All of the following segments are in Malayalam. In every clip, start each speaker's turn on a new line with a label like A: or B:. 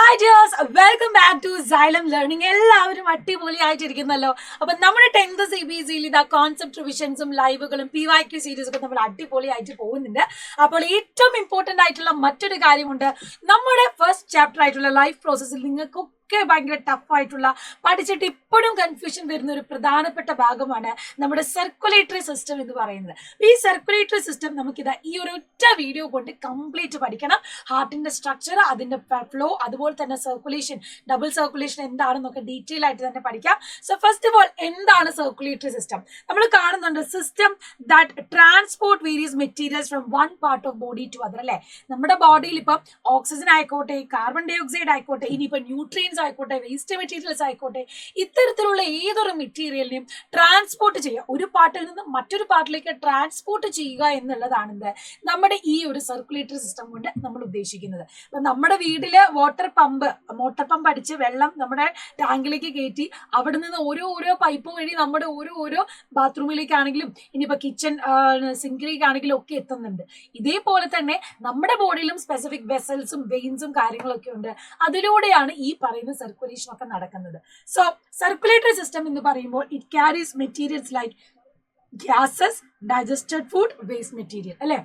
A: Hi dears, welcome back to Xylem learning. എല്ലാവരും അടിപൊളിയായിട്ടിരിക്കുന്നല്ലോ. അപ്പൊ നമ്മുടെ 10th CBSE ഇതാ കോൺസെപ്റ്റ് റിവിഷൻസും ലൈവുകളും PYQ സീരീസും ഒക്കെ നമ്മൾ അടിപൊളിയായിട്ട് പോകുന്നുണ്ട്. അപ്പോൾ ഏറ്റവും ഇമ്പോർട്ടന്റ് ആയിട്ടുള്ള മറ്റൊരു കാര്യമുണ്ട്. നമ്മുടെ ഫസ്റ്റ് ചാപ്റ്റർ ആയിട്ടുള്ള ലൈഫ് പ്രോസസ്സിൽ നിങ്ങൾക്ക് ഭയങ്കര ടഫ് ആയിട്ടുള്ള പഠിച്ചിട്ട് ഇപ്പോഴും കൺഫ്യൂഷൻ വരുന്ന ഒരു പ്രധാനപ്പെട്ട ഭാഗമാണ് നമ്മുടെ സർക്കുലേറ്ററി സിസ്റ്റം എന്ന് പറയുന്നത്. ഈ സർക്കുലേറ്ററി സിസ്റ്റം നമുക്കിതാ ഈ ഒരു ഒറ്റ വീഡിയോ കൊണ്ട് കംപ്ലീറ്റ് പഠിക്കണം. ഹാർട്ടിന്റെ സ്ട്രക്ചർ, അതിന്റെ ഫ്ലോ, അതുപോലെ തന്നെ സർക്കുലേഷൻ, ഡബിൾ സർക്കുലേഷൻ എന്താണെന്നൊക്കെ ഡീറ്റെയിൽ ആയിട്ട് തന്നെ പഠിക്കാം. സോ ഫസ്റ്റ് ഓഫ് ഓൾ, എന്താണ് സർക്കുലേറ്ററി സിസ്റ്റം? നമ്മൾ കാണുന്നുണ്ട് system that transport various materials from one part of body to other. അല്ലെ, നമ്മുടെ ബോഡിയിൽ ഇപ്പം ഓക്സിജൻ ആയിക്കോട്ടെ, കാർബൺ ഡൈ ഓക്സൈഡ് ആയിക്കോട്ടെ, ഇനിയിപ്പോ ന്യൂട്രിയൻസ് ആയിക്കോട്ടെ, വേസ്റ്റ് മെറ്റീരിയൽസ് ആയിക്കോട്ടെ, ഇത്തരത്തിലുള്ള ഏതൊരു മെറ്റീരിയലിനെയും ട്രാൻസ്പോർട്ട് ചെയ്യുക, ഒരു പാർട്ടിൽ നിന്ന് മറ്റൊരു പാർട്ടിലേക്ക് ട്രാൻസ്പോർട്ട് ചെയ്യുക എന്നുള്ളതാണ് നമ്മുടെ ഈ ഒരു സർക്കുലേറ്ററി സിസ്റ്റം കൊണ്ട് നമ്മൾ ഉദ്ദേശിക്കുന്നത്. അപ്പൊ നമ്മുടെ വീട്ടില് മോട്ടോർ പമ്പ് അടിച്ച് വെള്ളം നമ്മുടെ ടാങ്കിലേക്ക് കയറ്റി അവിടെ നിന്ന് ഓരോ പൈപ്പ് വഴി നമ്മുടെ ഓരോ ബാത്റൂമിലേക്കാണെങ്കിലും ഇനിയിപ്പോ കിച്ചൺ സിങ്കിലേക്കാണെങ്കിലും ഒക്കെ എത്തുന്നുണ്ട്. ഇതേപോലെ തന്നെ നമ്മുടെ ബോഡിയിലും സ്പെസിഫിക് വെസൽസും വെയിൻസും കാര്യങ്ങളൊക്കെ ഉണ്ട്. അതിലൂടെയാണ് ഈ പറയുന്ന സർക്കുലേഷൻ ഒക്കെ നടക്കുന്നത്. സോ സർക്കുലേറ്ററി സിസ്റ്റം എന്ന് പറയുമ്പോൾ it carries materials like gases, digested food, waste material. അല്ലെ,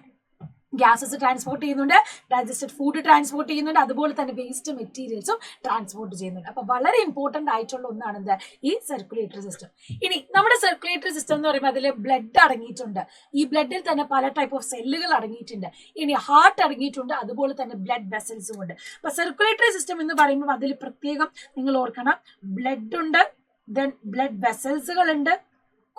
A: ഗ്യാസസ് ട്രാൻസ്പോർട്ട് ചെയ്യുന്നുണ്ട്, ഡൈജസ്റ്റഡ് ഫുഡ് ട്രാൻസ്പോർട്ട് ചെയ്യുന്നുണ്ട്, അതുപോലെ തന്നെ വേസ്റ്റ് മെറ്റീരിയൽസും ട്രാൻസ്പോർട്ട് ചെയ്യുന്നുണ്ട്. അപ്പൊ വളരെ ഇമ്പോർട്ടന്റ് ആയിട്ടുള്ള ഒന്നാണ് എന്ത്, ഈ സർക്കുലേറ്ററി സിസ്റ്റം. ഇനി നമ്മുടെ സർക്കുലേറ്ററി സിസ്റ്റം എന്ന് പറയുമ്പോൾ അതിൽ ബ്ലഡ് അടങ്ങിയിട്ടുണ്ട്. ഈ ബ്ലഡിൽ തന്നെ പല ടൈപ്പ് ഓഫ് സെല്ലുകൾ അടങ്ങിയിട്ടുണ്ട്. ഇനി ഹാർട്ട് അടങ്ങിയിട്ടുണ്ട്, അതുപോലെ തന്നെ ബ്ലഡ് വെസൽസും ഉണ്ട്. അപ്പൊ സർക്കുലേറ്ററി സിസ്റ്റം എന്ന് പറയുമ്പോൾ അതിൽ പ്രത്യേകം നിങ്ങൾ ഓർക്കണം, ബ്ലഡ് ഉണ്ട്, ദെൻ ബ്ലഡ് വെസൽസുകൾ ഉണ്ട്,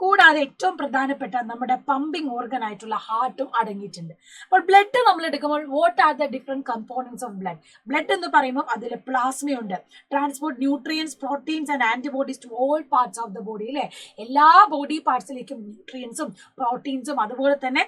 A: കൂടാതെ ഏറ്റവും പ്രധാനപ്പെട്ട നമ്മുടെ പമ്പിംഗ് ഓർഗൻ ആയിട്ടുള്ള ഹാർട്ടും അടങ്ങിയിട്ടുണ്ട്. അപ്പോൾ ബ്ലഡ് നമ്മൾ എടുക്കുമ്പോൾ what are the different components of blood? Blood എന്ന് പറയുമ്പോൾ അതിൽ പ്ലാസ്മയുണ്ട്, transport nutrients, proteins and antibodies to all parts of the body. അല്ലെ, എല്ലാ ബോഡി പാർട്സിലേക്കും ന്യൂട്രിയൻസും പ്രോട്ടീൻസും അതുപോലെ തന്നെ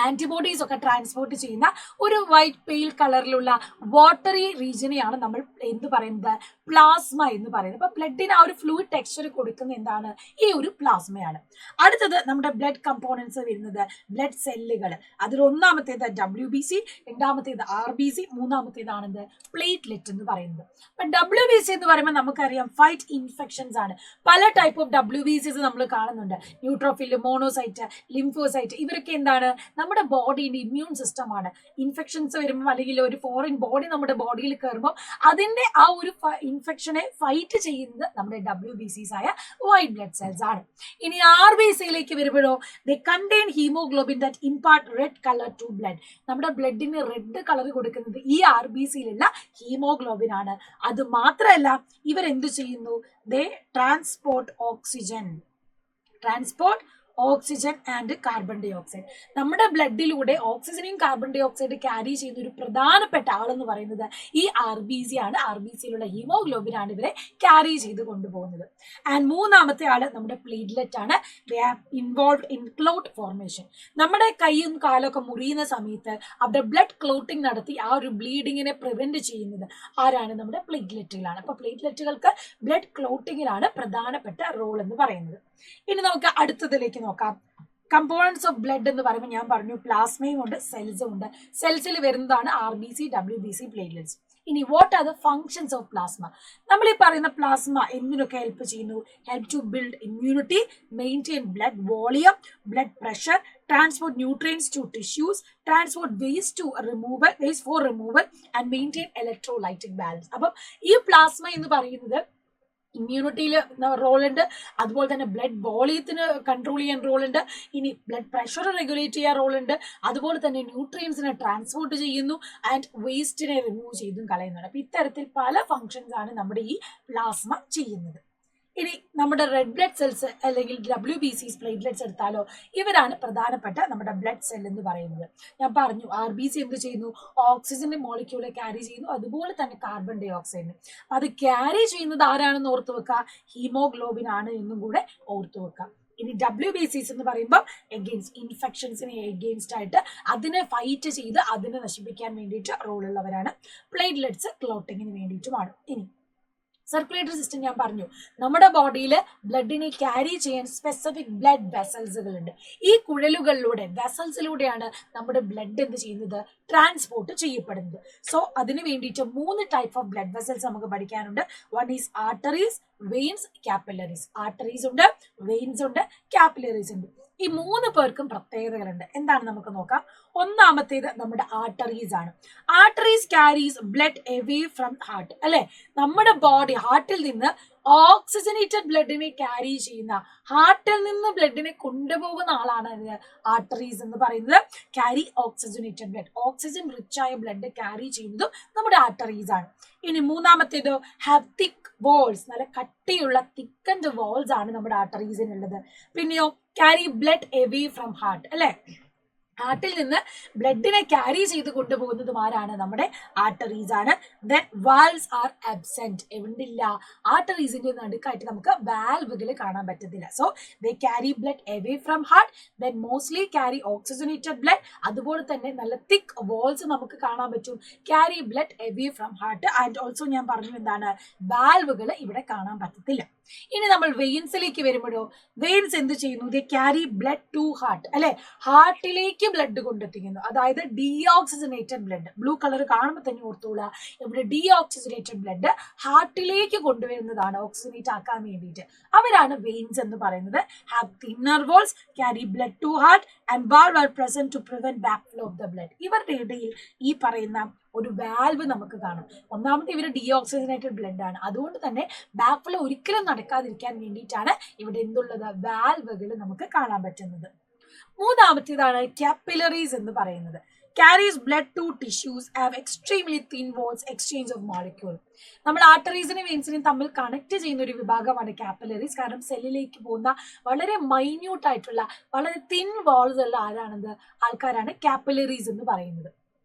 A: ആന്റിബോഡീസ് ഒക്കെ ട്രാൻസ്പോർട്ട് ചെയ്യുന്ന ഒരു വൈറ്റ് പെയിൽ കളറിലുള്ള വാട്ടറി റീജിയനെയാണ് നമ്മൾ എന്ത് പറയുന്നത്, പ്ലാസ്മ എന്ന് പറയുന്നത്. അപ്പൊ ബ്ലഡിന് ആ ഒരു ഫ്ലൂയിഡ് ടെക്സ്ചർ കൊടുക്കുന്ന എന്താണ്, ഈ ഒരു പ്ലാസ്മയാണ്. അടുത്തത് നമ്മുടെ ബ്ലഡ് കമ്പോണൻസ് വരുന്നത് ബ്ലഡ് സെല്ലുകൾ. അതിൽ ഒന്നാമത്തേത് WBC, രണ്ടാമത്തേത് RBC, മൂന്നാമത്തേതാണെന്ത്, പ്ലേറ്റ്ലെറ്റ് എന്ന് പറയുന്നത്. അപ്പൊ WBC എന്ന് പറയുമ്പോൾ നമുക്കറിയാം ഫൈറ്റ് ഇൻഫെക്ഷൻസ് ആണ്. പല ടൈപ്പ് ഓഫ് WBCs നമ്മൾ കാണുന്നുണ്ട്. ന്യൂട്രോഫിൽ, മോണോസൈറ്റ്, ലിംഫോസൈറ്റ്, ഇവരൊക്കെ എന്താണ്, നമ്മുടെ ബോഡിയുടെ ഇമ്മ്യൂൺ സിസ്റ്റം ആണ്. ഇൻഫെക്ഷൻസ് വരുമ്പോൾ അല്ലെങ്കിൽ ഒരു ഫോറിൻ ബോഡി നമ്മുടെ ബോഡിയിൽ കയറുമ്പോൾ അതിന്റെ ആ ഒരു ഇൻഫെക്ഷനെ ഫൈറ്റ് ചെയ്യുന്നത് നമ്മുടെ WBCs ആയ വൈറ്റ് ബ്ലഡ് സെൽസ് ആണ്. ഇനി RBCയിലേക്ക് വരുമ്പോഴോ, they contain haemoglobin that impart red colour to blood. നമ്മുടെ ബ്ലഡിന് റെഡ് കളർ കൊടുക്കുന്നത് ഈ RBCയിലുള്ള ഹീമോഗ്ലോബിൻ ആണ്. അത് മാത്രമല്ല, ഇവരെന്ത് ചെയ്യുന്നു, ദേ transport oxygen and carbon dye oxide. നമ്മുടെ ബ്ലഡിലൂടെ ഓക്സിജനെയും കാർബൺ ഡൈ ഓക്സൈഡ് ക്യാരി ചെയ്യുന്ന ഒരു പ്രധാനപ്പെട്ട ആളെന്ന് പറയുന്നത് ഈ RBC ആണ്. RBCയിലുള്ള ഹീമോഗ്ലോബിൻ ആണ് ഇവരെ ക്യാരി ചെയ്ത് കൊണ്ടുപോകുന്നത്. ആൻഡ് മൂന്നാമത്തെ ആള് നമ്മുടെ പ്ലേറ്റ്ലെറ്റ് ആണ്. They are involved in clot formation. നമ്മുടെ കൈയും കാലൊക്കെ മുറിയുന്ന സമയത്ത് അവിടെ ബ്ലഡ് ക്ലോട്ടിംഗ് നടത്തി ആ ഒരു ബ്ലീഡിങ്ങിനെ പ്രിവെന്റ് ചെയ്യുന്നത് ആരാണ്, നമ്മുടെ പ്ലേറ്റ്ലെറ്റുകളാണ്. അപ്പൊ പ്ലേറ്റ്ലെറ്റുകൾക്ക് ബ്ലഡ് ക്ലോട്ടിങ്ങിലാണ് പ്രധാനപ്പെട്ട റോൾ എന്ന് പറയുന്നത്. ഇനി നമുക്ക് അടുത്തതിലേക്ക് നോക്കാം. കമ്പോണൻസ് ഓഫ് ബ്ലഡ് എന്ന് പറയുമ്പോൾ ഞാൻ പറഞ്ഞു പ്ലാസ്മയും ഉണ്ട്, സെൽസും ഉണ്ട്. സെൽസിൽ വരുന്നതാണ് RBC, WBC, പ്ലേറ്റ്ലെറ്റ്സ്. ഇനി what are the functions of plasma? നമ്മൾ ഈ പറയുന്ന പ്ലാസ്മ എന്തിനൊക്കെ ഹെൽപ്പ് ചെയ്യുന്നു? Help to build immunity, maintain blood volume, blood pressure, transport nutrients to tissues, transport waste for removal and maintain electrolytic balance. അപ്പം ഈ പ്ലാസ്മ എന്ന് പറയുന്നത് ഇമ്മ്യൂണിറ്റിയിൽ റോളുണ്ട്, അതുപോലെ തന്നെ ബ്ലഡ് വോളിയത്തിന് കൺട്രോൾ ചെയ്യാൻ റോളുണ്ട്, ഇനി ബ്ലഡ് പ്രഷർ റെഗുലേറ്റ് ചെയ്യാൻ റോളുണ്ട്, അതുപോലെ തന്നെ ന്യൂട്രിയൻസിനെ ട്രാൻസ്പോർട്ട് ചെയ്യുന്നു ആൻഡ് വേസ്റ്റിനെ റിമൂവ് ചെയ്തും കളയുന്നുണ്ട്. അപ്പൊ ഇത്തരത്തിൽ പല ഫങ്ഷൻസ് ആണ് നമ്മുടെ ഈ പ്ലാസ്മ ചെയ്യുന്നത്. ഇനി നമ്മുടെ റെഡ് ബ്ലഡ് സെൽസ് അല്ലെങ്കിൽ WBCs, പ്ലേറ്റ്ലെറ്റ്സ് എടുത്താലോ, ഇവരാണ് പ്രധാനപ്പെട്ട നമ്മുടെ ബ്ലഡ് സെൽ എന്ന് പറയുന്നത്. ഞാൻ പറഞ്ഞു RBC എന്ത് ചെയ്യുന്നു, ഓക്സിജന്റെ മോളിക്യൂളെ ക്യാരി ചെയ്യുന്നു, അതുപോലെ തന്നെ കാർബൺ ഡൈ ഓക്സൈഡിന്. അത് ക്യാരി ചെയ്യുന്നത് ആരാണെന്ന് ഓർത്തു വെക്കുക, ഹീമോഗ്ലോബിൻ ആണ് എന്നും കൂടെ ഓർത്തു വെക്കുക. ഇനി WBCs എന്ന് പറയുമ്പോൾ എഗെയിൻസ്റ്റ് ഇൻഫെക്ഷൻസിനെ എഗെയിൻസ്റ്റ് ആയിട്ട് അതിനെ ഫൈറ്റ് ചെയ്ത് അതിനെ നശിപ്പിക്കാൻ വേണ്ടിയിട്ട് റോളുള്ളവരാണ്. പ്ലേറ്റ്ലെറ്റ്സ് ക്ലോട്ടിങ്ങിന് വേണ്ടിയിട്ടുമാണ്. ഇനി സർക്കുലേറ്ററി സിസ്റ്റം ഞാൻ പറഞ്ഞു, നമ്മുടെ ബോഡിയിൽ ബ്ലഡിനെ ക്യാരി ചെയ്യാൻ സ്പെസിഫിക് ബ്ലഡ് വെസൽസുകൾ ഉണ്ട്. ഈ കുഴലുകളിലൂടെ വെസൽസിലൂടെയാണ് നമ്മുടെ ബ്ലഡ് എന്ത് ചെയ്യുന്നത്, ട്രാൻസ്പോർട്ട് ചെയ്യപ്പെടുന്നത്. സോ അതിന് വേണ്ടിയിട്ട് 3 ടൈപ്പ് ഓഫ് ബ്ലഡ് വെസൽസ് നമുക്ക് പഠിക്കാനുണ്ട്. One is arteries, veins, capillaries. Arteries ഉണ്ട്, വെയിൻസ് ഉണ്ട്, കാപ്പിലറീസ് ഉണ്ട്. ഈ 3 പേർക്കും പ്രത്യേകതകളുണ്ട്. എന്താണ് നമുക്ക് നോക്കാം. ഒന്നാമത്തേത് നമ്മുടെ ആർട്ടറീസ് ആണ്. Arteries carries blood away from heart, അല്ലെ? നമ്മുടെ ബോഡി ഹാർട്ടിൽ നിന്ന് ഓക്സിജനേറ്റഡ് ബ്ലഡിനെ ക്യാരി ചെയ്യുന്ന, ഹാർട്ടിൽ നിന്ന് ബ്ലഡിനെ കൊണ്ടുപോകുന്ന ആളാണ് ആർട്ടറീസ് എന്ന് പറയുന്നത്. Carry oxygenated blood, oxygen rich ആയ ബ്ലഡ് ക്യാരി ചെയ്യുന്നതും നമ്മുടെ ആർട്ടറീസ് ആണ്. ഇനി മൂന്നാമത്തേതോ ഹാവ് തിക്ക് വാൾസ്, നല്ല കട്ടിയുള്ള തിക്കൻഡ് വാൾസ് ആണ് നമ്മുടെ ആർട്ടറീസിനുള്ളത്. പിന്നെയോ carry blood away from heart, അല്ലെ? ഹാർട്ടിൽ നിന്ന് ബ്ലഡിനെ ക്യാരി ചെയ്ത് കൊണ്ടുപോകുന്നതും ആരാണ്, നമ്മുടെ ആർട്ടറീസ് ആണ്. ദെൻ വാൽവ്സ് ആർ അബ്സെന്റ്, എവിടില്ല, ആർട്ടറീസിന്റെ നടുക്കായിട്ട് നമുക്ക് വാൽവുകൾ കാണാൻ പറ്റത്തില്ല. So they carry blood away from heart, then mostly carry oxygenated blood. അതുപോലെ തന്നെ നല്ല തിക്ക് വാൾസ് നമുക്ക് കാണാൻ പറ്റും, carry blood away from heart. And also ഞാൻ പറഞ്ഞു എന്താണ്, വാൽവുകൾ ഇവിടെ കാണാൻ പറ്റത്തില്ല. ഇനി നമ്മൾ വെയിൻസിലേക്ക് വരുമ്പോഴോ, വെയിൻസ് എന്ത് ചെയ്യുന്നു, they carry blood to heart, അല്ലെ? ഹാർട്ടിലേക്ക് ബ്ലഡ് കൊണ്ടെത്തിക്കുന്നു. അതായത് ഡീഓക്സിജനേറ്റഡ് ബ്ലഡ്, ബ്ലൂ കളർ കാണുമ്പോൾ തന്നെ ഓർത്തോളാം, ഇവിടെ ഡീഓക്സിജനേറ്റഡ് ബ്ലഡ് ഹാർട്ടിലേക്ക് കൊണ്ടുവരുന്നതാണ് ഓക്സിജനേറ്റ് ആക്കാൻ വേണ്ടിയിട്ട്. അവരാണ് വെയിൻസ് എന്ന് പറയുന്നത്. Have thinner walls, carry blood to heart and valve are present to prevent back flow of the blood. ഇവരുടെ ഇടയിൽ ഈ പറയുന്ന ഒരു വാൽവ് നമുക്ക് കാണും. ഒന്നാമത്തെ ഇവർ ഡീഓക്സിജനേറ്റഡ് ബ്ലഡ് ആണ്, അതുകൊണ്ട് തന്നെ ബാക്ക് ഫ്ലോ ഒരിക്കലും നടക്കാതിരിക്കാൻ വേണ്ടിയിട്ടാണ് ഇവിടെ എന്തുള്ളത്, വാൽവുകൾ നമുക്ക് കാണാൻ പറ്റുന്നത്. മൂന്നാമത്തേതാണ് കാപ്പിലറീസ് എന്ന് പറയുന്നത്. carries blood to tissues, have extremely thin walls, exchange of molecule. നമ്മൾ ആർട്ടറീസിനെയും വെയിൻസിനെയും തമ്മിൽ കണക്ട് ചെയ്യുന്ന ഒരു വിഭാഗമാണ് കാപ്പിലറീസ്. കാരണം സെല്ലിലേക്ക് പോകുന്ന വളരെ മൈന്യൂട്ട് ആയിട്ടുള്ള വളരെ തിൻ വാൾസ് ഉള്ള ആൾക്കാരാണ് കാപ്പിലറീസ് എന്ന് പറയുന്നത്.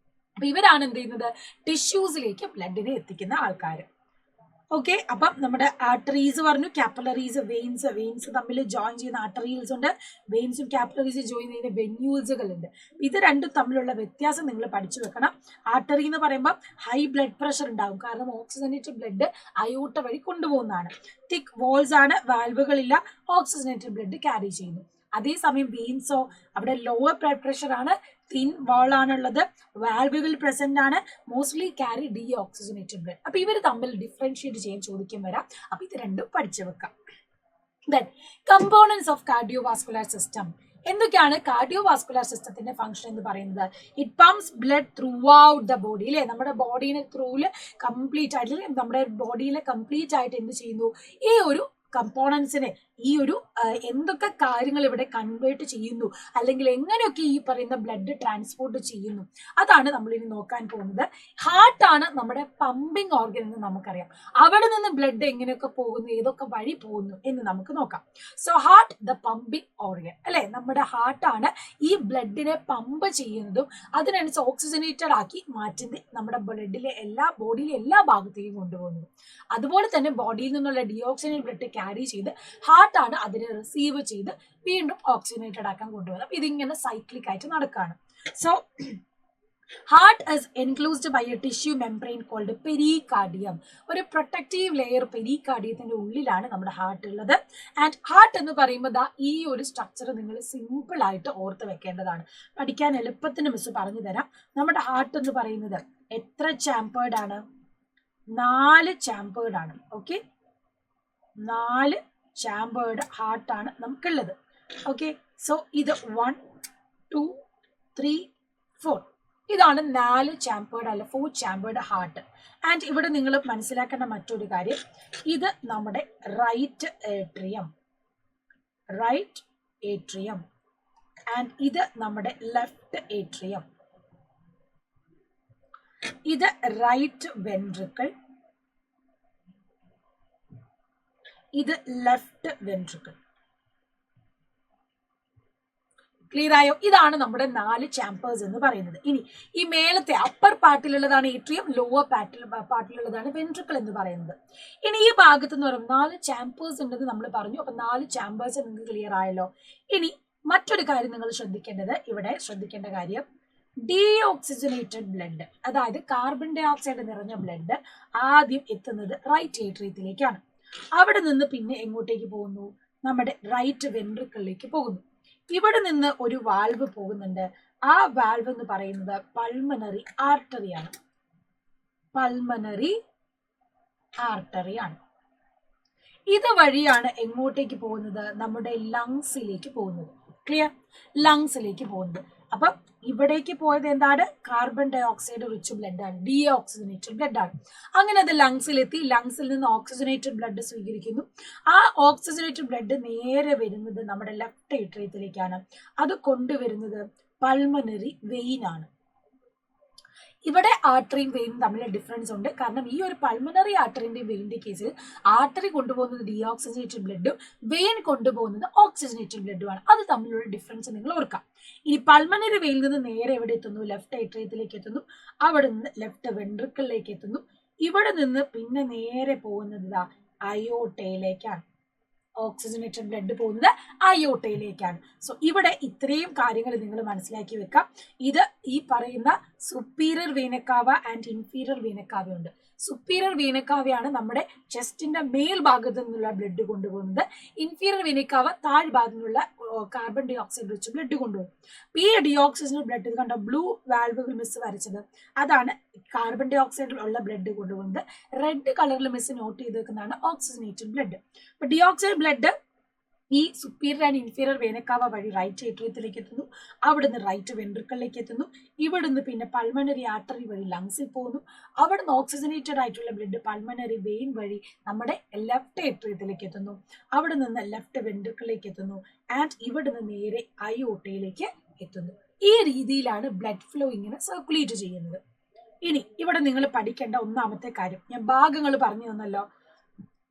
A: അപ്പൊ ഇവരാണ് എന്ത് ചെയ്യുന്നത്, ടിഷ്യൂസിലേക്ക് ബ്ലഡിനെ എത്തിക്കുന്ന ആൾക്കാർ. ഓക്കെ, അപ്പം നമ്മുടെ ആർട്ടറീസ് പറഞ്ഞു, കാപ്പിലറീസ്, വെയിൻസ് തമ്മിൽ ജോയിൻ ചെയ്യുന്ന ആർട്ടറീസ് ഉണ്ട്, വെയിൻസും കാപ്പിലറീസ് ജോയിൻ ചെയ്യുന്ന വെന്യൂൾസുകൾ ഉണ്ട്. ഇത് രണ്ടും തമ്മിലുള്ള വ്യത്യാസം നിങ്ങൾ പഠിച്ചു വെക്കണം. ആർട്ടറി എന്ന് പറയുമ്പോൾ ഹൈ ബ്ലഡ് പ്രഷർ ഉണ്ടാകും, കാരണം ഓക്സിജനേറ്റഡ് ബ്ലഡ് അയോട്ട വഴി കൊണ്ടുപോകുന്നതാണ്. തിക്ക് വാൾസ് ആണ്, വാൽവുകളില്ല, ഓക്സിജനേറ്റഡ് ബ്ലഡ് ക്യാരി ചെയ്യുന്നു. അതേസമയം വെയിൻസോ അവിടെ ലോവർ ബ്ലഡ് പ്രഷർ ആണ്, തിൻ വാൾ ആണുള്ളത്, വാൽവുകൾ പ്രസന്റ് ആണ്, മോസ്റ്റ്ലി ക്യാരി ഡീഓക്സിജനേറ്റഡ് ബ്ലഡ്. അപ്പൊ ഇവർ തമ്മിൽ ഡിഫറൻഷിയേറ്റ് ചെയ്യാൻ ചോദിക്കാൻ വരാം. അപ്പൊ ഇത് രണ്ടും പഠിച്ചു വെക്കാം. Then components of cardiovascular system. എന്തൊക്കെയാണ് കാർഡിയോവാസ്കുലർ സിസ്റ്റത്തിന്റെ ഫംഗ്ഷൻ എന്ന് പറയുന്നത്? It pumps blood throughout the body, അല്ലെ? നമ്മുടെ ബോഡീനെ ത്രൂല് കംപ്ലീറ്റ് ആയിട്ട്, നമ്മുടെ ബോഡിയിലെ കംപ്ലീറ്റ് ആയിട്ട് എന്ത് ചെയ്യുന്നു, ഈ ഒരു കമ്പോണൻസിനെ, ഈ ഒരു എന്തൊക്കെ കാര്യങ്ങൾ ഇവിടെ കൺവേർട്ട് ചെയ്യുന്നു, അല്ലെങ്കിൽ എങ്ങനെയൊക്കെ ഈ പറയുന്ന ബ്ലഡ് ട്രാൻസ്പോർട്ട് ചെയ്യുന്നു, അതാണ് നമ്മൾ ഇനി നോക്കാൻ പോകുന്നത്. ഹാർട്ടാണ് നമ്മുടെ പമ്പിങ് ഓർഗൻ എന്ന് നമുക്കറിയാം. അവിടെ നിന്ന് ബ്ലഡ് എങ്ങനെയൊക്കെ പോകുന്നു, ഏതൊക്കെ വഴി പോകുന്നു എന്ന് നമുക്ക് നോക്കാം. So heart the pumping organ, അല്ലെ? നമ്മുടെ ഹാർട്ടാണ് ഈ ബ്ലഡിനെ പമ്പ് ചെയ്യുന്നതും അതിനനുസരിച്ച് ഓക്സിജനേറ്റഡ് ആക്കി മാറ്റുന്നത്, നമ്മുടെ ബോഡിയിലെ എല്ലാ ഭാഗത്തേക്കും കൊണ്ടുപോകുന്നത്. അതുപോലെ തന്നെ ബോഡിയിൽ നിന്നുള്ള ഡിയോക്സിനേറ്റഡ് ബ്ലഡ് ക്യാരി ചെയ്ത് ഹാർട്ടാണ് അതിനെ റിസീവ് ചെയ്ത് വീണ്ടും ഓക്സിജനേറ്റഡ് ആക്കാൻ കൊണ്ടുപോകുന്നത്. അപ്പൊ ഇതിങ്ങനെ സൈക്ലിക് ആയിട്ട് നടക്കുകയാണ്. So heart is enclosed by a tissue membrane called pericardium. ഒരു പ്രൊട്ടക്റ്റീവ് ലെയർ പെരികാർഡിയത്തിന്റെ ഉള്ളിലാണ് നമ്മുടെ ഹാർട്ട് ഉള്ളത്. ആൻഡ് ഹാർട്ട് എന്ന് പറയുമ്പോൾ ഈ ഒരു സ്ട്രക്ചർ നിങ്ങൾ സിമ്പിൾ ആയിട്ട് ഓർത്ത് വെക്കേണ്ടതാണ്. പഠിക്കാൻ എളുപ്പത്തിന് മിസ് പറഞ്ഞു തരാം. നമ്മുടെ ഹാർട്ട് എന്ന് പറയുന്നത് എത്ര ചാമ്പേർഡ് ആണ്? 4 ചാമ്പേർഡ് ആണ്. ഓക്കെ, 4 ചാമ്പേർഡ് ഹാർട്ടാണ് നമുക്കുള്ളത്. ഓക്കെ, സോ ഇത് 1 2 3 4 ഇതാണ് 4 ചാമ്പേർഡ് അല്ല 4 ചാമ്പേർഡ് ഹാർട്ട്. ആൻഡ് ഇവിടെ നിങ്ങൾ മനസ്സിലാക്കേണ്ട മറ്റൊരു കാര്യം, ഇത് നമ്മുടെ റൈറ്റ് ഏട്രിയം ആൻഡ് ഇത് നമ്മുടെ ലെഫ്റ്റ് ഏട്രിയം. ഇത് റൈറ്റ് വെൻട്രിക്കിൾ, ഇത് ലെഫ്റ്റ് വെൻട്രിക്കിൾ. ക്ലിയർ ആയോ? ഇതാണ് നമ്മുടെ 4 ചാമ്പേഴ്സ് എന്ന് പറയുന്നത്. ഇനി ഈ മേലത്തെ അപ്പർ പാർട്ടിലുള്ളതാണ് ഏട്രിയം, ലോവർ പാർട്ടിലുള്ളതാണ് വെൻട്രിക്കിൾ എന്ന് പറയുന്നത്. ഇനി ഈ ഭാഗത്ത് എന്ന് പറയുമ്പോൾ 4 ചാമ്പേഴ്സ് ഉണ്ടെന്ന് നമ്മൾ പറഞ്ഞു. അപ്പൊ 4 ചാമ്പേഴ്സ് നിങ്ങൾക്ക് ക്ലിയർ ആയല്ലോ. ഇനി മറ്റൊരു കാര്യം നിങ്ങൾ ശ്രദ്ധിക്കേണ്ട കാര്യം, ഡീഓക്സിജനേറ്റഡ് ബ്ലഡ്, അതായത് കാർബൺ ഡൈ ഓക്സൈഡ് നിറഞ്ഞ ബ്ലഡ് ആദ്യം എത്തുന്നത് റൈറ്റ് ഏട്രിയത്തിലേക്കാണ്. അവിടെ നിന്ന് പിന്നെ എങ്ങോട്ടേക്ക് പോകുന്നു? നമ്മുടെ റൈറ്റ് വെൻട്രിക്കിളിലേക്ക് പോകുന്നു. ഇവിടെ നിന്ന് ഒരു വാൽവ് പോകുന്നുണ്ട്. ആ വാൽവ് എന്ന് പറയുന്നത് പൾമണറി ആർട്ടറിയാണ്. പൾമണറി ആർട്ടറിയാണ്. ഇതുവഴിയാണ് എങ്ങോട്ടേക്ക് പോകുന്നത്? നമ്മുടെ ലങ്സിലേക്ക് പോകുന്നത്. ക്ലിയർ? ലങ്സിലേക്ക് പോകുന്നത്. അപ്പൊ ഇവിടേക്ക് പോയത് എന്താണ്? Carbon dioxide rich blood ആണ്, ഡീഓക്സിജനേറ്റഡ് ബ്ലഡ് ആണ്. അങ്ങനെ അത് ലങ്സിലെത്തി. ലങ്സിൽ നിന്ന് ഓക്സിജനേറ്റഡ് ബ്ലഡ് സ്വീകരിക്കുന്നു. ആ ഓക്സിജനേറ്റഡ് ബ്ലഡ് നേരെ വരുന്നത് നമ്മുടെ ലെഫ്റ്റ് ഏട്രിയത്തിലേക്കാണ്. അത് കൊണ്ടുവരുന്നത് പൾമണറി വെയിൻ ആണ്. ഇവിടെ ആർട്ടറിയും വെയിനും തമ്മിൽ ഡിഫറൻസ് ഉണ്ട്. കാരണം ഈ ഒരു പൾമണറി ആർട്ടറിന്റെ വെയിന്റെ കേസിൽ ആർട്ടറി കൊണ്ടുപോകുന്നത് ഡീഓക്സിജനേറ്റഡ് ബ്ലഡും വെയിൻ കൊണ്ടുപോകുന്നത് ഓക്സിജനേറ്റഡ് ബ്ലഡുമാണ്. അത് തമ്മിലുള്ള ഡിഫറൻസ് നിങ്ങൾ ഓർക്കാം. ഇനി പൾമണറി വെയിനിൽ നിന്ന് നേരെ എവിടെ എത്തുന്നു? ലെഫ്റ്റ് ഏട്രിയത്തിലേക്ക് എത്തുന്നു. അവിടെ നിന്ന് ലെഫ്റ്റ് വെൻട്രിക്കിളിലേക്ക് എത്തുന്നു. ഇവിടെ നിന്ന് പിന്നെ നേരെ പോകുന്നത് അയോട്ടയിലേക്കാണ്. ഓക്സിജനേറ്റഡ് ബ്ലഡ് പോകുന്നത് അയോട്ടയിലേക്കാണ്. സോ ഇവിടെ ഇത്രയും കാര്യങ്ങൾ നിങ്ങൾ മനസ്സിലാക്കി വെക്കാം. ഇത് ഈ പറയുന്ന superior vena cava and inferior vena cava ഉണ്ട്. സുപ്പീരിയർ വീനക്കാവയാണ് നമ്മുടെ ചെസ്റ്റിന്റെ മേൽഭാഗത്ത് നിന്നുള്ള ബ്ലഡ് കൊണ്ടുപോകുന്നത്. ഇൻഫീരിയർ വീനക്കാവ താഴ്ഭാഗത്തു നിന്നുള്ള കാർബൺ ഡൈ ഓക്സൈഡ് വെച്ച് ബ്ലഡ് കൊണ്ടുപോകും. ഈ ഡിയോക്സിജൻ ബ്ലഡ് ഇത് കണ്ട ബ്ലൂ വാൽവുകൾ മിസ് വരച്ചത്, അതാണ് കാർബൺ ഡൈ ഓക്സൈഡിൽ ഉള്ള ബ്ലഡ് കൊണ്ടുപോകുന്നത്. റെഡ് കളറിൽ മിസ് നോട്ട് ചെയ്ത് വെക്കുന്നതാണ് ഓക്സിജനേറ്റഡ് ബ്ലഡ്. അപ്പൊ ഡിയോക്സൈഡ് ബ്ലഡ് ഈ സുപ്പീരിയർ ആൻഡ് ഇൻഫീരിയർ വേനക്കാവ വഴി റൈറ്റ് ഏട്രിയത്തിലേക്ക് എത്തുന്നു. അവിടുന്ന് റൈറ്റ് വെൻട്രിക്കിളിലേക്ക് എത്തുന്നു. ഇവിടുന്ന് പിന്നെ പൾമണറി ആർട്ടറി വഴി ലങ്സിൽ പോകുന്നു. അവിടുന്ന് ഓക്സിജനേറ്റഡ് ആയിട്ടുള്ള ബ്ലഡ് പൾമണറി വെയിൻ വഴി നമ്മുടെ ലെഫ്റ്റ് ഏട്രിയത്തിലേക്ക് എത്തുന്നു. അവിടെ നിന്ന് ലെഫ്റ്റ് വെൻട്രിക്കിളിലേക്ക് എത്തുന്നു. ആൻഡ് ഇവിടുന്ന് നേരെ അയോട്ടയിലേക്ക് എത്തുന്നു. ഈ രീതിയിലാണ് ബ്ലഡ് ഫ്ലോ ഇങ്ങനെ സർക്കുലേറ്റ് ചെയ്യുന്നത്. ഇനി ഇവിടെ നിങ്ങൾ പഠിക്കേണ്ട ഒന്നാമത്തെ കാര്യം, ഞാൻ ഭാഗങ്ങൾ പറഞ്ഞു തന്നല്ലോ.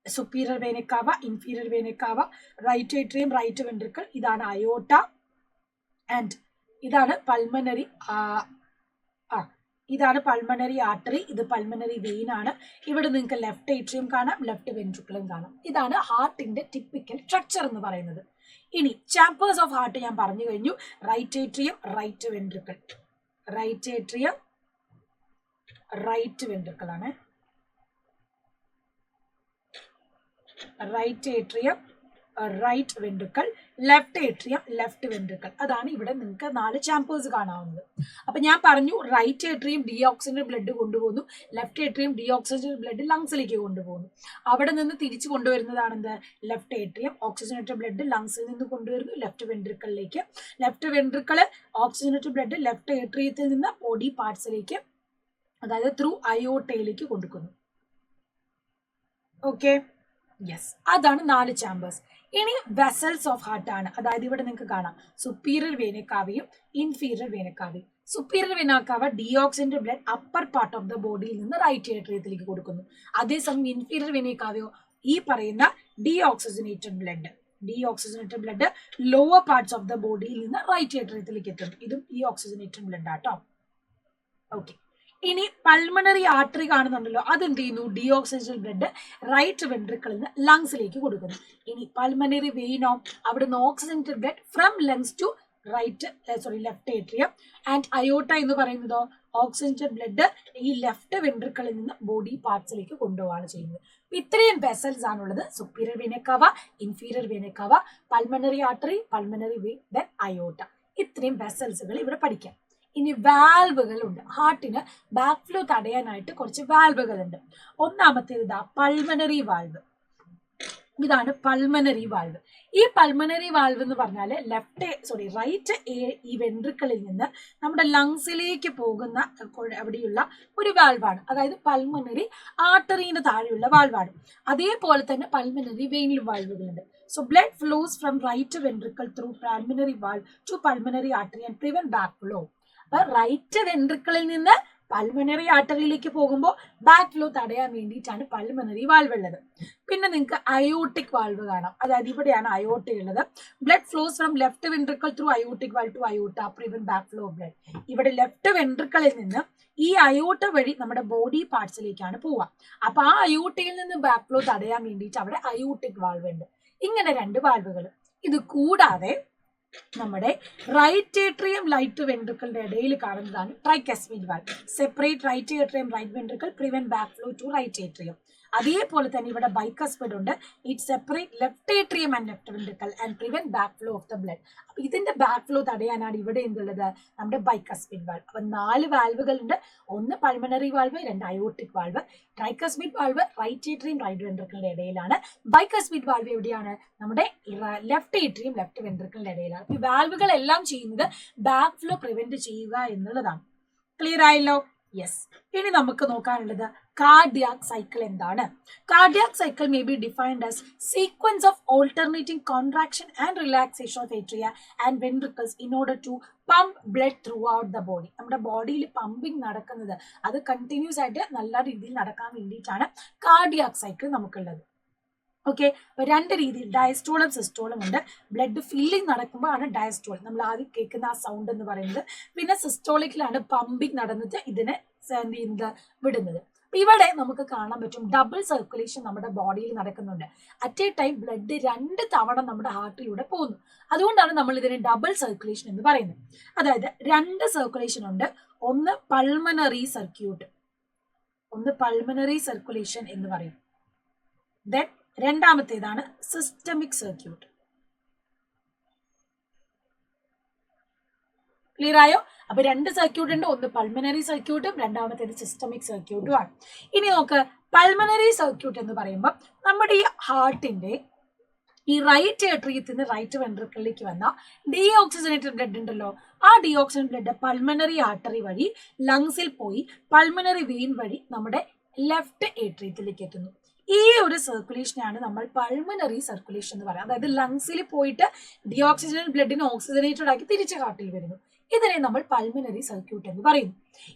A: Superior vena cava, inferior vena cava, right atrium, right ventricle, ഇതാണ് അയോട്ട ആൻഡ് ഇതാണ് പൾമണറി ഇതാണ് പൾമണറി ആർട്ടറി, ഇത് പൾമണറി വെയിൻ ആണ്. ഇവിടെ നിങ്ങൾക്ക് ലെഫ്റ്റ് ഏട്രിയം കാണാം, ലെഫ്റ്റ് വെൻട്രിക്കിളും കാണാം. ഇതാണ് ഹാർട്ടിന്റെ ടിപ്പിക്കൽ സ്ട്രക്ചർ എന്ന് പറയുന്നത്. ഇനി ചാമ്പേഴ്സ് ഓഫ് ഹാർട്ട് ഞാൻ പറഞ്ഞു കഴിഞ്ഞു. Right atrium, right ventricle, right atrium, right ventricle ആണ്. Right atrium, right ventricle, left atrium, left ventricle. അതാണ് ഇവിടെ നിങ്ങൾക്ക് 4 ചാമ്പേഴ്സ് കാണാവുന്നത്. അപ്പൊ ഞാൻ പറഞ്ഞു റൈറ്റ് ഏട്രിയം ഡീഓക്സിജനേറ്റഡ് ബ്ലഡ് കൊണ്ടുപോകുന്നു, ലെഫ്റ്റ് ഏട്രിയം ഡീഓക്സിജനേറ്റഡ് ബ്ലഡ് ലങ്സിലേക്ക് കൊണ്ടുപോകുന്നു. അവിടെ നിന്ന് തിരിച്ചു കൊണ്ടുവരുന്നതാണ് എന്ത്? Left atrium. ഓക്സിജനേറ്റഡ് ബ്ലഡ് ലങ്സിൽ നിന്ന് കൊണ്ടുവരുന്നു ലെഫ്റ്റ് വെൻട്രിക്കിളിലേക്ക്. Left ventricle oxygenated blood left ഏട്രിയത്തിൽ നിന്ന് ബോഡി പാർട്സിലേക്ക്, അതായത് ത്രൂ അയോട്ടയിലേക്ക് കൊടുക്കുന്നു. ഓക്കെ, യെസ്, അതാണ് 4 ചാമ്പേഴ്സ്. ഇനി വെസൽസ് ഓഫ് ഹാർട്ട് ആണ്. അതായത് ഇവിടെ നിങ്ങൾക്ക് കാണാം സുപ്പീരിയർ വേനക്കാവയും ഇൻഫീരിയർ വേനക്കാവയും. Superior vena cava deoxygenated blood upper part of the ബോഡിയിൽ നിന്ന് റൈറ്റ് ഏട്രിയത്തിലേക്ക് കൊടുക്കുന്നു. അതേസമയം ഇൻഫീരിയർ വേനക്കാവയോ ഈ പറയുന്ന deoxygenated blood lower parts of the ബോഡിയിൽ നിന്ന് റൈറ്റ് ഏട്രിയത്തിലേക്ക് എത്തുന്നു. ഇതും ഈ ഓക്സിജനേറ്റഡ് ബ്ലഡ് ആട്ടോ. ഓക്കെ, ഇനി പൾമണറി ആർട്ടറി കാണുന്നുണ്ടല്ലോ, അതെന്ത് ചെയ്യുന്നു? ഡീഓക്സിജനേറ്റഡ് ബ്ലഡ് റൈറ്റ് വെൻട്രിക്കിളിൽ നിന്ന് ലങ്സിലേക്ക് കൊടുക്കുന്നു. ഇനി പൾമണറി വെയിനോ, അവിടുന്ന് oxygenated blood from lungs to left atrium. And aorta എന്ന് പറയുന്നതോ ഓക്സിജനേറ്റഡ് ബ്ലഡ് ഈ ലെഫ്റ്റ് വെൻട്രിക്കിളിൽ നിന്ന് ബോഡി പാർട്സിലേക്ക് കൊണ്ടുപോവാണ് ചെയ്യുന്നത്. ഇത്രയും വെസൽസ് ആണുള്ളത്. Superior vena cava, inferior vena cava, pulmonary artery, pulmonary vein, then aorta. ഇത്രയും വെസൽസുകൾ ഇവിടെ പഠിക്കാം. ഇനി വാൽവുകൾ ഉണ്ട്. ഹാർട്ടിന് ബാക്ക് ഫ്ലോ തടയാനായിട്ട് കുറച്ച് വാൽവുകൾ ഉണ്ട്. ഒന്നാമത്തേത് ഇതാ പൾമണറി വാൽവ്. ഇതാണ് പൾമണറി വാൽവ്. ഈ പൾമണറി വാൽവ് എന്ന് പറഞ്ഞാൽ റൈറ്റ് ഈ വെൻട്രിക്കിളിൽ നിന്ന് നമ്മുടെ ലങ്സിലേക്ക് പോകുന്ന അവിടെയുള്ള ഒരു വാൽവാണ്. അതായത് പൾമണറി ആർട്ടറിന് താഴെയുള്ള വാൽവാണ്. അതേപോലെ തന്നെ pulmonary വെയിനിൽ വാൽവുകളുണ്ട്. So blood flows from right ventricle through pulmonary valve to pulmonary artery and prevent backflow. Right വെൻട്രിക്കിളിൽ നിന്ന് പൾമണറി ആർട്ടറിയിലേക്ക് പോകുമ്പോൾ ബാക്ക് ഫ്ലോ തടയാൻ വേണ്ടിയിട്ടാണ് പൾമണറി വാൽവ് ഉള്ളത്. പിന്നെ നിങ്ങൾക്ക് അയോട്ടിക് വാൽവ് കാണാം. അതായത് ഇവിടെയാണ് അയോട്ട ഉള്ളത്. Blood flows from left ventricle through aortic valve to അയോട്ട, prevent back flow of blood. ഇവിടെ ലെഫ്റ്റ് വെൻട്രിക്കിളിൽ നിന്ന് ഈ അയോട്ട വഴി നമ്മുടെ ബോഡി പാർട്സിലേക്കാണ് പോവുക. അപ്പൊ ആ അയോട്ടയിൽ നിന്ന് ബാക്ക് ഫ്ലോ തടയാൻ വേണ്ടിയിട്ട് അവിടെ അയോട്ടിക് വാൽവ് ഉണ്ട്. ഇങ്ങനെ 2 വാൽവുകൾ. ഇത് കൂടാതെ നമ്മുടെ റൈറ്റ് ഏട്രിയം ലൈറ്റ് വെൻട്രിക്കിളിന്റെ ഇടയിൽ കാണുന്നതാണ് tricuspid valve. Separate right atrium right ventricle, prevent back flow to right atrium. അതേപോലെ തന്നെ ഇവിടെ ബൈക്കസ്മിഡ് ഉണ്ട്. It separate left atrium and left ventricle and prevent back flow of the blood. അപ്പൊ ഇതിന്റെ ബാക്ക് ഫ്ലോ തടയാനാണ് ഇവിടെ എന്തുള്ളത്, നമ്മുടെ ബൈക്കസ്മിഡ് വാൽവ്. അപ്പൊ 4 വാൽവുകൾ ഉണ്ട്. ഒന്ന് pulmonary valve, 2 aortic valve. Tricuspid valve right atrium right വെൻട്രിക്കിളിന്റെ ഇടയിലാണ്. ബൈക്കസ്മിഡ് വാൽവ് എവിടെയാണ്, നമ്മുടെ ലെഫ്റ്റ് ഏട്രിയം ലെഫ്റ്റ് വെൻട്രിക്കിളിന്റെ ഇടയിലാണ്. ഈ വാൽവുകൾ എല്ലാം ചെയ്യുന്നത് ബാക്ക് ഫ്ലോ പ്രിവെന്റ് ചെയ്യുക എന്നുള്ളതാണ്. ക്ലിയർ ആയല്ലോ? യെസ്. ഇനി നമുക്ക് നോക്കാനുള്ളത് കാർഡിയാക് സൈക്കിൾ എന്താണ്. Cardiac cycle may be defined as sequence of alternating contraction and relaxation of atria and ventricles in order to pump blood throughout the body. നമ്മുടെ ബോഡിയിൽ പമ്പിങ് നടക്കുന്നത് അത് കണ്ടിന്യൂസ് ആയിട്ട് നല്ല രീതിയിൽ നടക്കാൻ വേണ്ടിയിട്ടാണ് കാർഡിയാക് സൈക്കിൾ നമുക്കുള്ളത്. ഓക്കെ, അപ്പൊ 2 രീതിയിൽ ഡയസ്റ്റോളും സിസ്റ്റോളും ഉണ്ട്. ബ്ലഡ് ഫില്ലിംഗ് നടക്കുമ്പോൾ ആണ് ഡയസ്റ്റോൾ, നമ്മൾ ആദ്യം കേൾക്കുന്ന ആ സൗണ്ട് എന്ന് പറയുന്നത്. പിന്നെ സിസ്റ്റോളിക്കിലാണ് പമ്പിങ് നടന്നിട്ട് ഇതിനെ എന്ത് ചെയ്യുന്നത്, വിടുന്നത്. അപ്പൊ ഇവിടെ നമുക്ക് കാണാൻ പറ്റും ഡബിൾ സർക്കുലേഷൻ നമ്മുടെ ബോഡിയിൽ നടക്കുന്നുണ്ട്. അറ്റ് എ ടൈം ബ്ലഡ് 2 തവണ നമ്മുടെ ഹാർട്ടിലൂടെ പോകുന്നു. അതുകൊണ്ടാണ് നമ്മൾ ഇതിനെ ഡബിൾ സർക്കുലേഷൻ എന്ന് പറയുന്നത്. അതായത് 2 സർക്കുലേഷൻ ഉണ്ട്. ഒന്ന് പൾമണറി സർക്യൂട്ട്, ഒന്ന് പൾമണറി സർക്കുലേഷൻ എന്ന് പറയും. ദെൻ രണ്ടാമത്തേതാണ് സിസ്റ്റമിക് സർക്യൂട്ട്. ക്ലിയർ ആയോ? അപ്പൊ 2 സർക്യൂട്ട് ഉണ്ട്. ഒന്ന് പൾമണറി സർക്യൂട്ടും രണ്ടാമത്തേത് സിസ്റ്റമിക് സർക്യൂട്ടും ആണ്. ഇനി നോക്ക്, പൾമണറി സർക്യൂട്ട് എന്ന് പറയുമ്പോൾ നമ്മുടെ ഈ ഹാർട്ടിന്റെ ഈ റൈറ്റ് ഏട്രിയത്തിൽ നിന്ന് റൈറ്റ് വെൻട്രിക്കിളിലേക്ക് വന്ന ഡീഓക്സിജനേറ്റഡ് ബ്ലഡ് ഉണ്ടല്ലോ, ആ ഡീഓക്സിജനേറ്റഡ് ബ്ലഡ് പൾമണറി ആർട്ടറി വഴി ലങ്സിൽ പോയി പൾമണറി വെയിൻ വഴി നമ്മുടെ ലെഫ്റ്റ് ഏട്രിയത്തിലേക്ക് എത്തുന്നു. ഈ ഒരു സർക്കുലേഷനാണ് നമ്മൾ പൾമണറി സർക്കുലേഷൻ എന്ന് പറയുന്നത്. അതായത് ലങ്സിൽ പോയിട്ട് ഡിയോക്സിജനേറ്റഡ് ബ്ലഡിനെ ഓക്സിജനേറ്റഡ് ആക്കി തിരിച്ച് ഹാർട്ടിൽ വരുന്നു. ഇതിനെ നമ്മൾ പൾമണറി സർക്യൂട്ട് എന്ന് പറയുന്നു.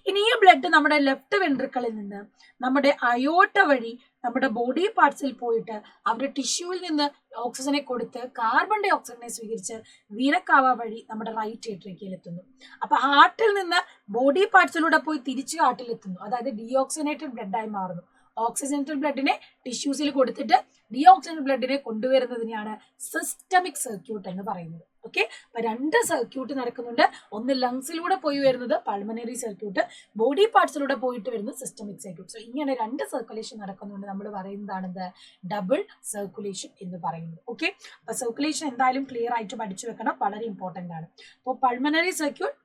A: ഇനി ഈ ബ്ലഡ് നമ്മുടെ ലെഫ്റ്റ് വെൻട്രിക്കിളിൽ നിന്ന് നമ്മുടെ അയോട്ട വഴി നമ്മുടെ ബോഡി പാർട്സിൽ പോയിട്ട് അവരുടെ ടിഷ്യൂവിൽ നിന്ന് ഓക്സിജനെ കൊടുത്ത് കാർബൺ ഡൈ ഓക്സൈഡിനെ സ്വീകരിച്ച് വീനക്കാവ വഴി നമ്മുടെ റൈറ്റ് ഏട്രിയയിൽ എത്തുന്നു. അപ്പൊ ഹാർട്ടിൽ നിന്ന് ബോഡി പാർട്സിലൂടെ പോയി തിരിച്ച് ഹാർട്ടിൽ എത്തുന്നു. അതായത് ഡീഓക്സിജനേറ്റഡ് ബ്ലഡായി മാറുന്നു. ഓക്സിജനേറ്റഡ് ബ്ലഡിനെ ടിഷ്യൂസിൽ കൊടുത്തിട്ട് ഡീഓക്സിജനേറ്റഡ് ബ്ലഡിനെ കൊണ്ടുവരുന്നതിനെയാണ് സിസ്റ്റമിക് സർക്യൂട്ട് എന്ന് പറയുന്നത്. ഓക്കെ, അപ്പൊ 2 സർക്യൂട്ട് നടക്കുന്നുണ്ട്. ഒന്ന് ലങ്സിലൂടെ പോയി വരുന്നത് പൾമണറി സർക്യൂട്ട്, ബോഡി പാർട്സിലൂടെ പോയിട്ട് വരുന്നത് സിസ്റ്റമിക് സർക്യൂട്ട്. സോ ഇങ്ങനെ 2 സർക്കുലേഷൻ നടക്കുന്നുണ്ട്. നമ്മൾ പറയുന്നതാണിത് ഡബിൾ സർക്കുലേഷൻ എന്ന് പറയുന്നത്. ഓക്കെ, അപ്പൊ സർക്കുലേഷൻ എന്തായാലും ക്ലിയർ ആയിട്ട് പഠിച്ചു വെക്കണം, വളരെ ഇമ്പോർട്ടന്റ് ആണ്. അപ്പോൾ pulmonary circuit,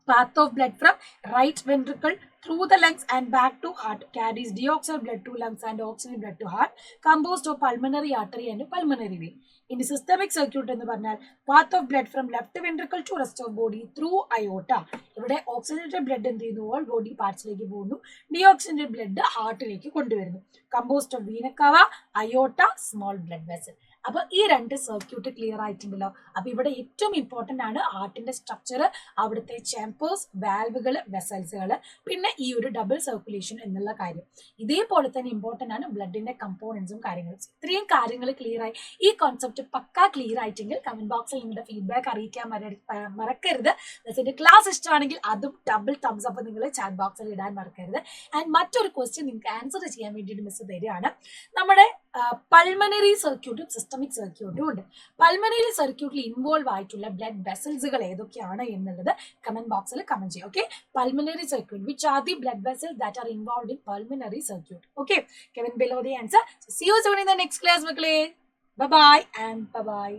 A: path of blood from right ventricle through the lungs and back to heart, carries deoxygenated blood to lungs and oxygenated blood to heart, composed of pulmonary artery and pulmonary vein. In systemic circuit എന്ന് പറഞ്ഞാൽ path of blood from left ventricle to rest of body through aorta. ഇവിടെ ഓക്സിജനേറ്റഡ് ബ്ലഡ് എന്ത് ചെയ്യുന്നു, ഓൾ ബോഡി പാർട്സിലേക്ക് പോകുന്നു. ഡിയോക്സിജനേറ്റഡ് ബ്ലഡ് ഹാർട്ടിലേക്ക് കൊണ്ടുവരുന്നു. Composed of vena cava, aorta, small blood vessel. അപ്പൊ ഈ 2 സർക്യൂട്ട് ക്ലിയർ ആയിട്ടുണ്ടല്ലോ. അപ്പൊ ഇവിടെ ഏറ്റവും ഇമ്പോർട്ടന്റ് ആണ് ഹാർട്ടിന്റെ സ്ട്രക്ചർ, അവിടുത്തെ ചേമ്പേഴ്സ്, വാൽവുകൾ, വെസൽസുകൾ, പിന്നെ ഈ ഒരു ഡബിൾ സർക്കുലേഷൻ എന്നുള്ള കാര്യം. ഇതേപോലെ തന്നെ ഇമ്പോർട്ടന്റ് ആണ് ബ്ലഡിന്റെ കമ്പോണൻസും കാര്യങ്ങളും. ഇത്രയും കാര്യങ്ങൾ ക്ലിയർ ആയി. ഈ കോൺസെപ്റ്റ് പക്കാ ക്ലിയർ ആയിട്ടെങ്കിൽ കമന്റ് ബോക്സിൽ നിങ്ങളുടെ ഫീഡ്ബാക്ക് അറിയിക്കാൻ മറക്കരുത്. ഇതിന്റെ ക്ലാസ് ഇഷ്ടമാണെങ്കിൽ അതും ഡബിൾ തംസ് അപ്പ് നിങ്ങൾ ചാറ്റ് ബോക്സിൽ ഇടാൻ മറക്കരുത്. ആൻഡ് മറ്റൊരു ക്വസ്റ്റ്യൻ നിങ്ങൾക്ക് ആൻസർ ചെയ്യാൻ വേണ്ടിയിട്ട് മിസ് തരികയാണ്. നമ്മുടെ പൾമണറി സർക്യൂട്ടും സിസ്റ്റമിക് സർക്യൂട്ടും ഉണ്ട്. പൾമണറി സർക്യൂട്ടിൽ ഇൻവോൾവ് ആയിട്ടുള്ള ബ്ലഡ് വെസൽസുകൾ ഏതൊക്കെയാണ് എന്നുള്ളത് കമന്റ് ബോക്സിൽ കമന്റ് ചെയ്യും. Okay, pulmonary circuit, which are the blood vessels that are involved in pulmonary circuit. Okay, comment below the answer. So see you soon in the next class, makle. Bye bye and bye bye.